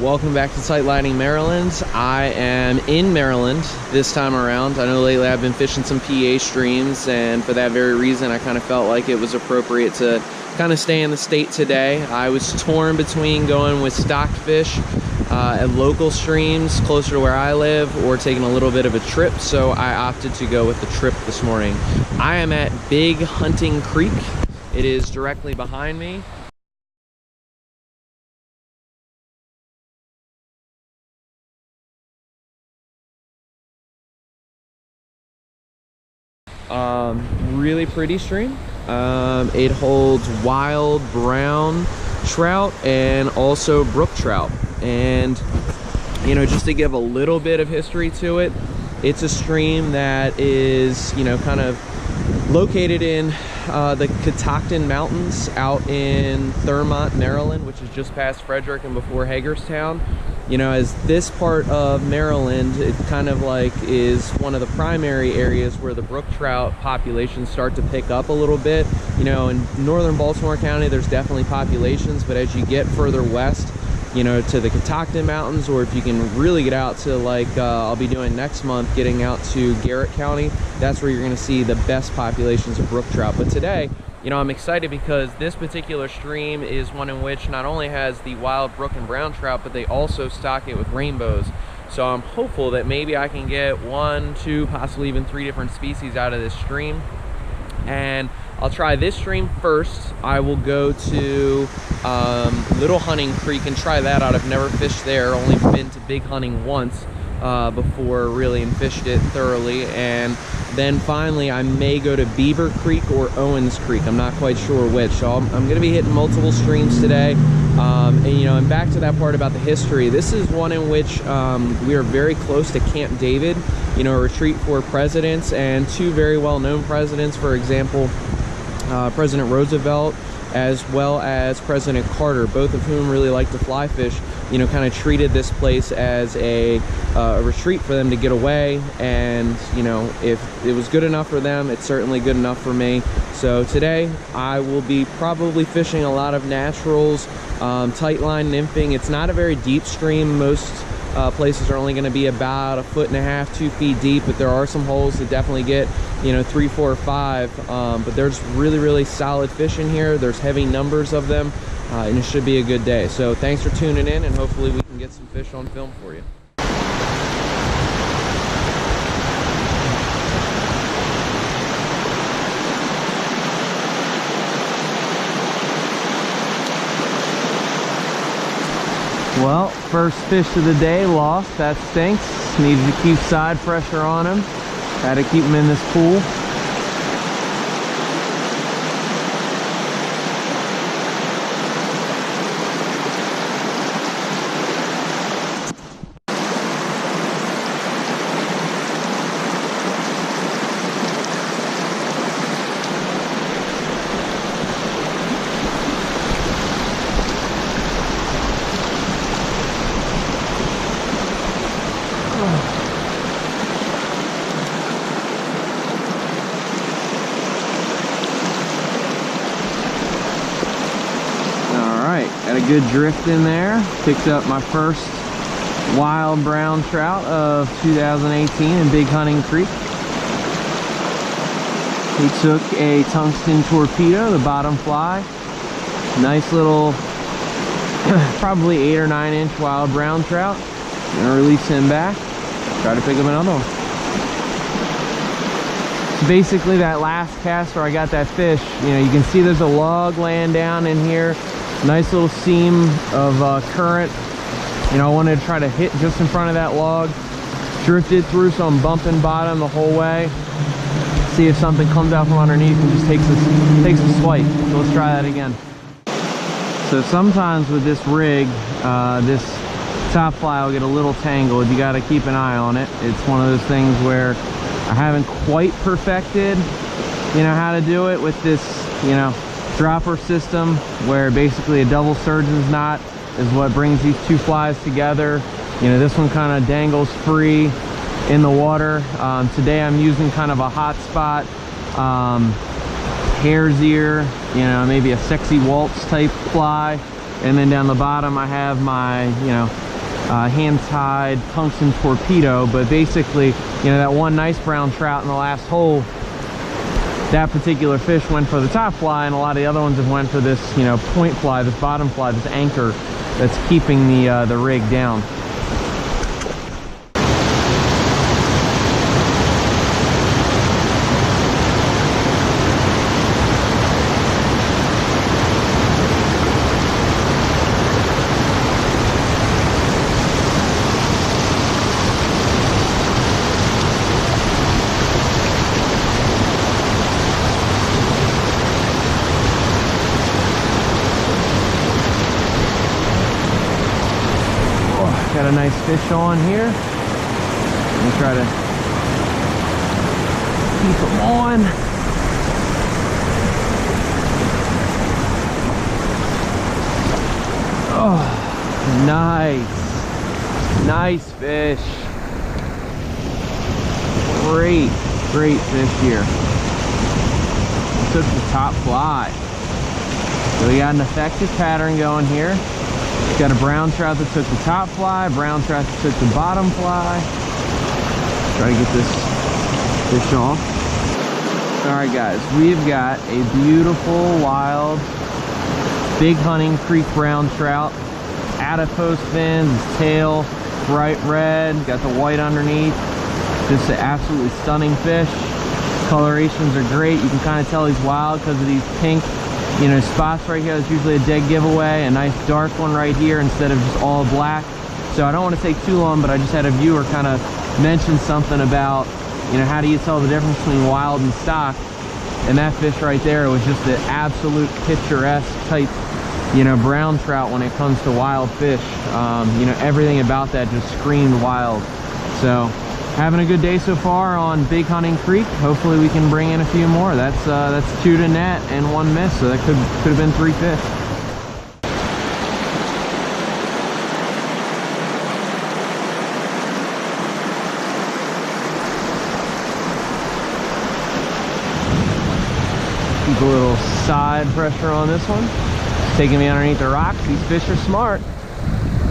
Welcome back to Sight Lighting Maryland. I am in Maryland this time around. I know lately I've been fishing some PA streams, and for that very reason I kind of felt like it was appropriate to kind of stay in the state today. I was torn between going with stocked fish at local streams closer to where I live or taking a little bit of a trip, so I opted to go with the trip this morning. I am at Big Hunting Creek. It is directly behind me. Really pretty stream. It holds wild brown trout and also brook trout. And you know, just to give a little bit of history to it, it's a stream that is, you know, kind of located in the Tungsten Mountains out in Thurmont, Maryland, which is just past Frederick and before Hagerstown. You know, as this part of Maryland, it kind of like is one of the primary areas where the brook trout populations start to pick up a little bit. You know, in northern Baltimore County, there's definitely populations, but as you get further west, you know, to the Tungsten Mountains, or if you can really get out to like I'll be doing next month, getting out to Garrett County, that's where you're going to see the best populations of brook trout. But today, you know, I'm excited because this particular stream is one in which not only has the wild brook and brown trout, but they also stock it with rainbows. So I'm hopeful that maybe I can get 1, 2, possibly even 3 different species out of this stream. And I'll try this stream first. I will go to Little Hunting Creek and try that out. I've never fished there, only been to Big Hunting once before really and fished it thoroughly. And then finally I may go to Beaver Creek or Owens Creek. I'm not quite sure which. So I'm going to be hitting multiple streams today. And you know, and back to that part about the history, this is one in which we are very close to Camp David, you know, a retreat for presidents, and 2 very well-known presidents, for example, President Roosevelt as well as President Carter, both of whom really like to fly fish, you know, kind of treated this place as a retreat for them to get away. And you know, if it was good enough for them, it's certainly good enough for me. So today I will be probably fishing a lot of naturals, tight line nymphing. It's not a very deep stream. Most places are only going to be about 1.5 feet, 2 feet deep, but there are some holes that definitely get, you know, 3, 4, 5. But there's really solid fish in here. There's heavy numbers of them, and it should be a good day. So thanks for tuning in, and hopefully we can get some fish on film for you. Well, first fish of the day lost. That stinks. Needed to keep side pressure on him. Had to keep him in this pool. Got a good drift in there. Picked up my first wild brown trout of 2018 in Big Hunting Creek. He took a tungsten torpedo, the bottom fly. Nice little, probably 8 or 9 inch wild brown trout. Gonna release him back. Try to pick up another one. So basically that last cast where I got that fish, you know, you can see there's a log laying down in here. Nice little seam of current. You know, I wanted to try to hit just in front of that log. Drifted through, so I'm bumping bottom the whole way. See if something comes out from underneath and just takes a swipe. So let's try that again. So sometimes with this rig, this top fly will get a little tangled. You got to keep an eye on it. It's one of those things where I haven't quite perfected, you know, how to do it with this, you know, dropper system, where basically a double surgeon's knot is what brings these 2 flies together. You know, this one kind of dangles free in the water. Today I'm using kind of a hot spot, hare's ear, you know, maybe a sexy waltz type fly. And then down the bottom I have my, you know, hand-tied tungsten torpedo, but basically, you know, that one nice brown trout in the last hole, that particular fish went for the top fly, and a lot of the other ones have went for this, you know, point fly, this bottom fly, this anchor that's keeping the rig down. Got a nice fish on here. Let me try to keep them on. Oh, nice. Nice fish. Great fish here. Took the top fly. So we got an effective pattern going here. Got a brown trout that took the top fly, brown trout that took the bottom fly. Try to get this fish off. Alright guys, we've got a beautiful, wild, big hunting creek brown trout. Adipose fins, his tail, bright red, got the white underneath. Just an absolutely stunning fish. Colorations are great. You can kind of tell he's wild because of these pink, you know, spots right here. That's usually a dead giveaway. A nice dark one right here instead of just all black. So I don't want to take too long, but I just had a viewer kind of mention something about, you know, how do you tell the difference between wild and stock? And that fish right there was just the absolute picturesque type, you know, brown trout when it comes to wild fish. You know, everything about that just screamed wild. So having a good day so far on Big Hunting Creek. Hopefully we can bring in a few more. That's 2 to net and 1 miss, so that could have been 3 fish. Keep a little side pressure on this one. It's taking me underneath the rocks. These fish are smart.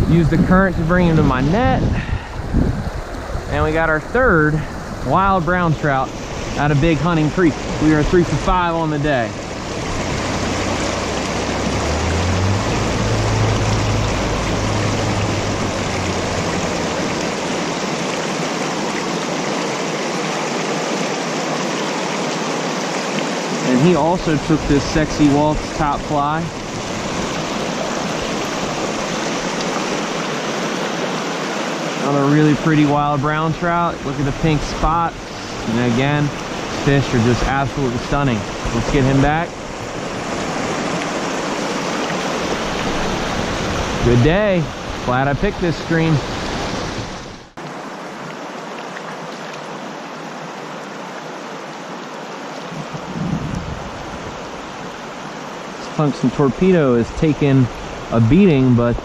Use the current to bring him to my net. And we got our 3rd wild brown trout out of Big Hunting Creek. We are 3 for 5 on the day. And he also took this sexy waltz top fly. Another really pretty wild brown trout. Look at the pink spots. And again, fish are just absolutely stunning. Let's get him back. Good day. Glad I picked this stream. This tungsten torpedo is taking a beating, but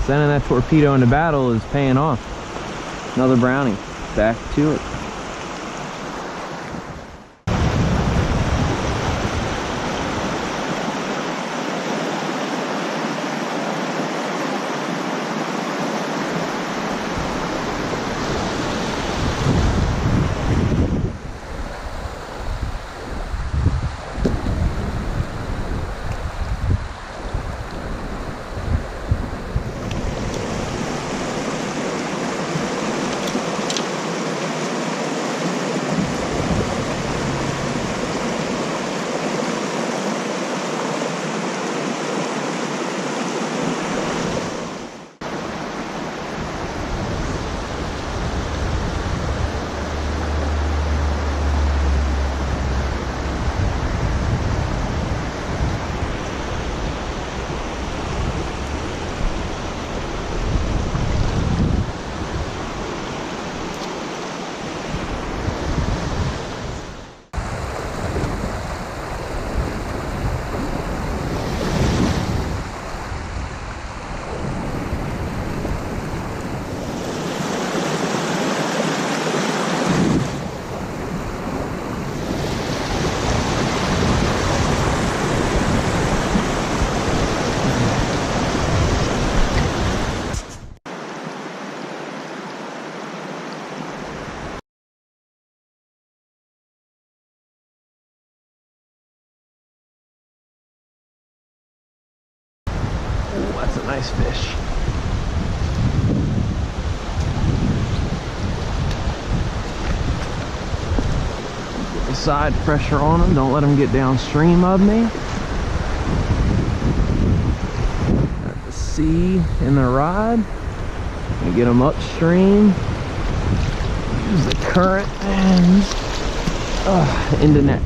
sending that torpedo into battle is paying off. Another brownie. Back to it. nice fish. Get the side pressure on them. Don't let them get downstream of me. Got the sea in the rod. And get them upstream. Use the current and into net.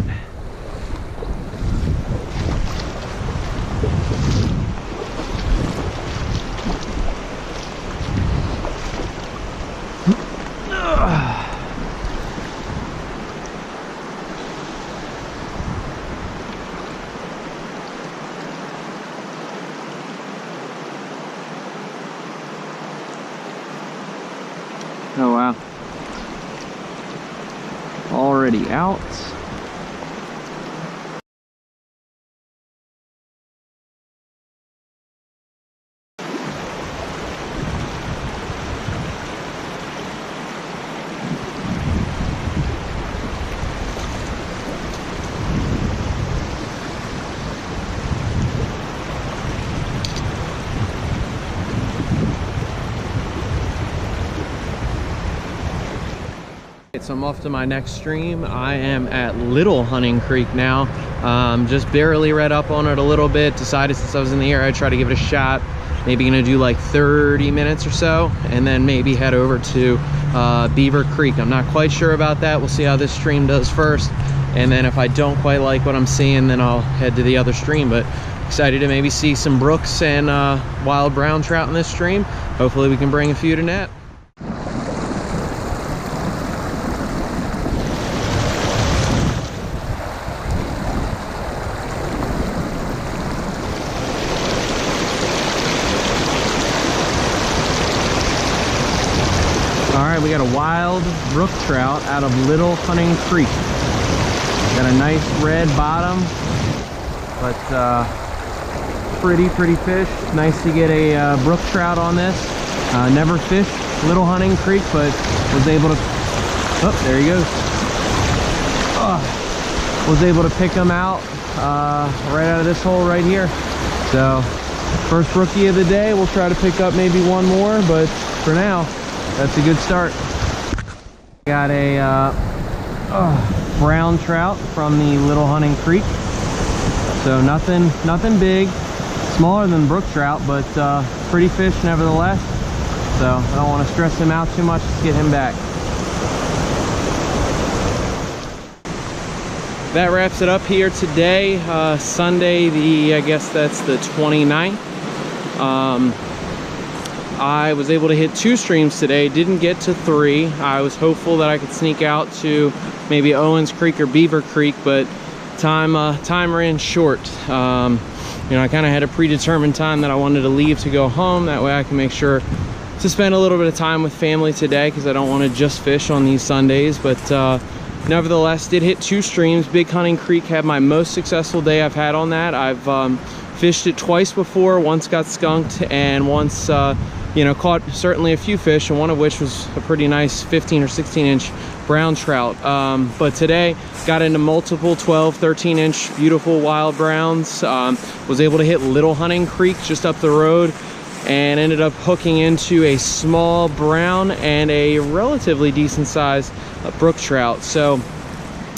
Oh wow. Already out. So I'm off to my next stream. I am at Little Hunting Creek now. Just barely read up on it a little bit. Decided since I was in the area I'd try to give it a shot. Maybe gonna do like 30 minutes or so, and then maybe head over to Beaver Creek. I'm not quite sure about that. We'll see how this stream does first, and then if I don't quite like what I'm seeing, then I'll head to the other stream. But excited to maybe see some brooks and wild brown trout in this stream. Hopefully we can bring a few to net. Alright, we got a wild brook trout out of Little Hunting Creek. Got a nice red bottom, but pretty fish. Nice to get a brook trout on this. Never fished Little Hunting Creek, but was able to, oh, there he goes. Was able to pick him out right out of this hole right here. So, first rookie of the day. We'll try to pick up maybe one more, but for now, that's a good start. Got a brown trout from the Little Hunting Creek. So nothing big, smaller than brook trout, but pretty fish nevertheless. So I don't want to stress him out too much. Let's get him back. That wraps it up here today, Sunday, I guess that's the 29th. I was able to hit 2 streams today, didn't get to 3. I was hopeful that I could sneak out to maybe Owens Creek or Beaver Creek, but time ran short. You know, I kind of had a predetermined time that I wanted to leave to go home. That way I can make sure to spend a little bit of time with family today, because I don't want to just fish on these Sundays. But nevertheless, did hit 2 streams. Big Hunting Creek had my most successful day I've had on that. I've fished it twice before. Once got skunked, and once you know, caught certainly a few fish, and one of which was a pretty nice 15 or 16 inch brown trout. But today got into multiple 12, 13 inch beautiful wild browns. Was able to hit Little Hunting Creek just up the road, and ended up hooking into a small brown and a relatively decent sized brook trout. So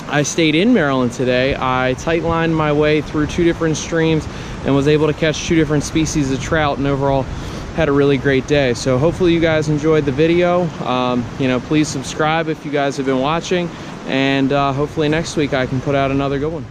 I stayed in Maryland today. I tight lined my way through 2 different streams and was able to catch 2 different species of trout, and overall had a really great day. So hopefully you guys enjoyed the video. You know, please subscribe if you guys have been watching, and hopefully next week I can put out another good one.